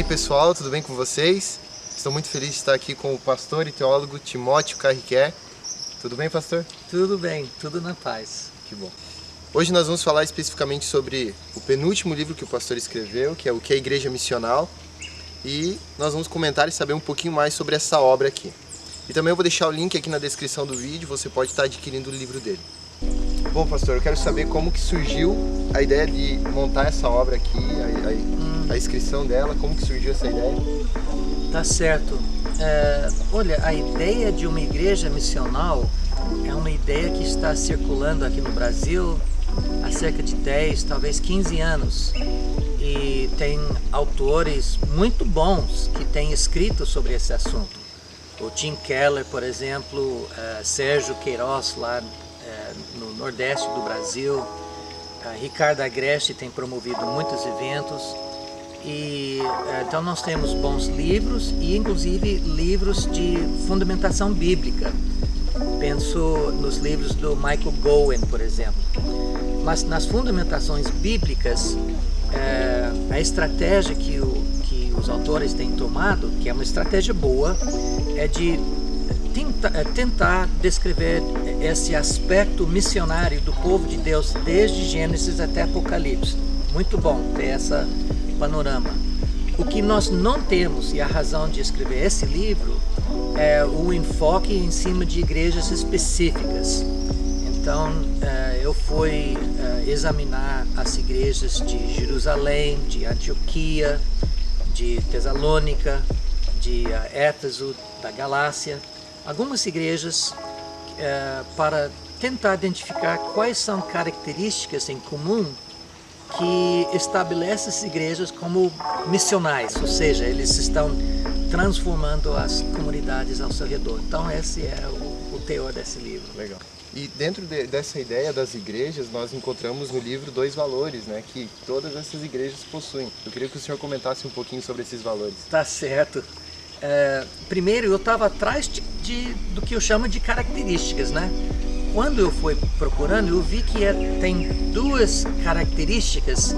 pessoal, tudo bem com vocês? Estou muito feliz de estar aqui com o pastor e teólogo Timóteo Carriquer. Tudo bem, pastor? Tudo bem, tudo na paz. Que bom. Hoje nós vamos falar especificamente sobre o penúltimo livro que o pastor escreveu, que é O que é Igreja Missional. E nós vamos comentar e saber um pouquinho mais sobre essa obra aqui. E também eu vou deixar o link aqui na descrição do vídeo, você pode estar adquirindo o livro dele. Bom, pastor, eu quero saber como que surgiu a ideia de montar essa obra aqui, a inscrição dela, como que surgiu essa ideia? Tá certo. Olha, a ideia de uma igreja missional é uma ideia que está circulando aqui no Brasil há cerca de 10, talvez 15 anos. E tem autores muito bons que têm escrito sobre esse assunto. O Tim Keller, por exemplo, Sérgio Queiroz, lá no Nordeste do Brasil, Ricardo Agreste tem promovido muitos eventos. E então nós temos bons livros e inclusive livros de fundamentação bíblica. Penso nos livros do Michael Gowen, por exemplo. Mas nas fundamentações bíblicas, a estratégia que os autores têm tomado, que é uma estratégia boa, é de tentar descrever esse aspecto missionário do povo de Deus desde Gênesis até Apocalipse. Muito bom ter essa panorama. O que nós não temos, e a razão de escrever esse livro, é o enfoque em cima de igrejas específicas. Então, eu fui examinar as igrejas de Jerusalém, de Antioquia, de Tessalônica, de Éfeso, da Galácia, algumas igrejas para tentar identificar quais são características em comum que estabelece essas igrejas como missionais, ou seja, eles estão transformando as comunidades ao seu redor. Então esse é o teor desse livro. Legal. E dentro dessa ideia das igrejas, nós encontramos no livro 2 valores, né, que todas essas igrejas possuem. Eu queria que o senhor comentasse um pouquinho sobre esses valores. Tá certo. Primeiro, eu estava atrás do que eu chamo de características, né? Quando eu fui procurando, eu vi que tem 2 características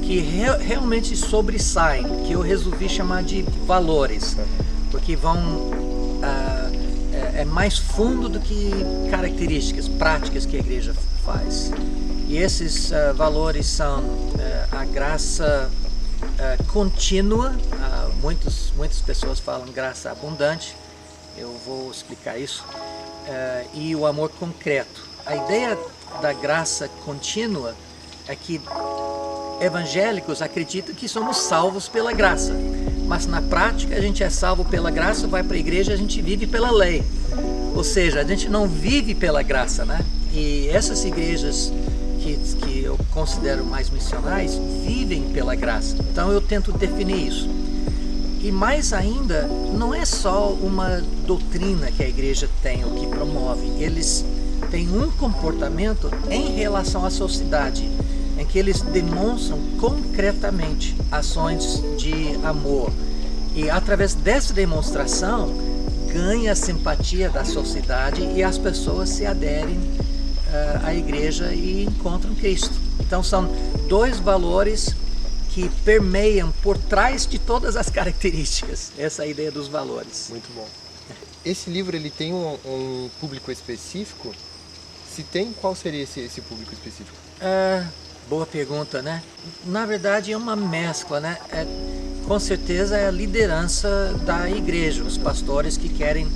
que realmente sobressaem, que eu resolvi chamar de valores, porque é mais fundo do que características, práticas que a igreja faz. E esses valores são a graça contínua, muitas pessoas falam graça abundante, eu vou explicar isso, e o amor concreto. A ideia da graça contínua é que evangélicos acreditam que somos salvos pela graça, mas na prática a gente é salvo pela graça, vai para a igreja, a gente vive pela lei. Ou seja, a gente não vive pela graça, né? E essas igrejas que eu considero mais missionais vivem pela graça. Então eu tento definir isso. E mais ainda, não é só uma doutrina que a igreja tem ou que promove. Eles têm um comportamento em relação à sociedade, em que eles demonstram concretamente ações de amor. E através dessa demonstração, ganha a simpatia da sociedade e as pessoas se aderem à igreja e encontram Cristo. Então são 2 valores que permeiam por trás de todas as características, essa é a ideia dos valores. Muito bom. Esse livro ele tem um público específico? Se tem, qual seria esse público específico? Boa pergunta, né? Na verdade é uma mescla, né? Com certeza é a liderança da igreja, os pastores que querem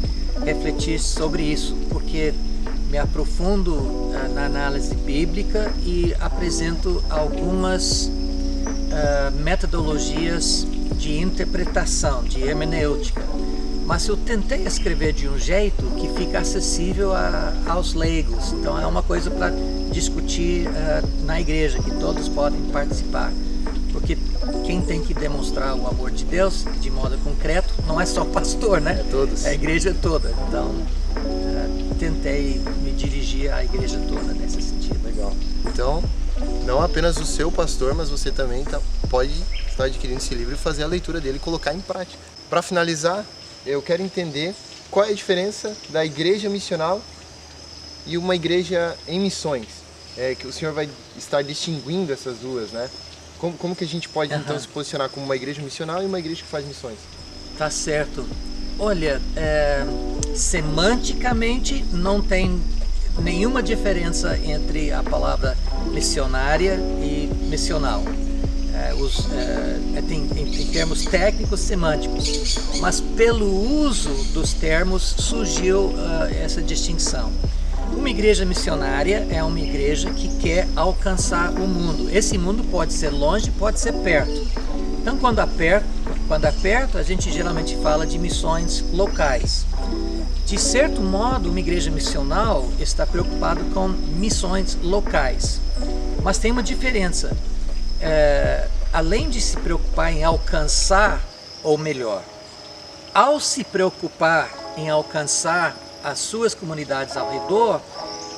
refletir sobre isso, porque me aprofundo na análise bíblica e apresento algumas metodologias de interpretação, de hermenêutica. Mas eu tentei escrever de um jeito que fica acessível aos leigos. Então é uma coisa para discutir na igreja, que todos podem participar. Porque quem tem que demonstrar o amor de Deus de modo concreto não é só o pastor, né? É todos. É a igreja toda. Então tentei me dirigir à igreja toda nesse sentido. Legal. Então, não apenas o seu pastor, mas você também pode estar adquirindo esse livro e fazer a leitura dele e colocar em prática. Para finalizar, eu quero entender qual é a diferença da igreja missional e uma igreja em missões. Que o senhor vai estar distinguindo essas duas, né? Como que a gente pode então se posicionar como uma igreja missional e uma igreja que faz missões? Tá certo. Olha, semanticamente não tem nenhuma diferença entre a palavra missionária e missional. Em termos técnicos semânticos, mas pelo uso dos termos surgiu essa distinção. Uma igreja missionária é uma igreja que quer alcançar o mundo. Esse mundo pode ser longe, pode ser perto. Então, quando é perto, a gente geralmente fala de missões locais. De certo modo, uma igreja missional está preocupada com missões locais. Mas tem uma diferença. Além de se preocupar em alcançar, ou melhor, ao se preocupar em alcançar as suas comunidades ao redor,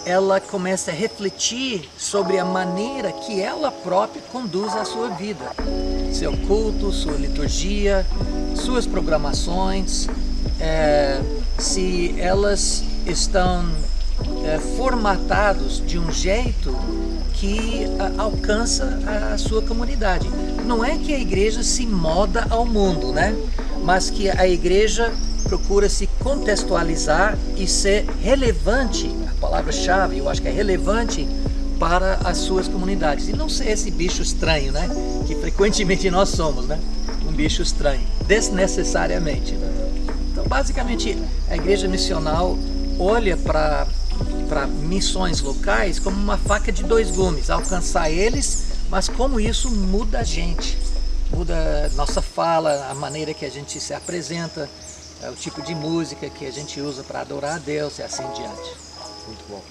ela começa a refletir sobre a maneira que ela própria conduz a sua vida. Seu culto, sua liturgia, suas programações, se elas estão formatados de um jeito que alcança a sua comunidade. Não é que a igreja se moda ao mundo, né? Mas que a igreja procura se contextualizar e ser relevante, a palavra-chave, eu acho que é relevante para as suas comunidades. E não ser esse bicho estranho, né? Que frequentemente nós somos, né? Um bicho estranho, desnecessariamente. Né? Então, basicamente, a igreja missional olha para missões locais como uma faca de dois gumes, alcançar eles, mas como isso muda a gente, muda nossa fala, a maneira que a gente se apresenta, o tipo de música que a gente usa para adorar a Deus e assim diante. Muito bom.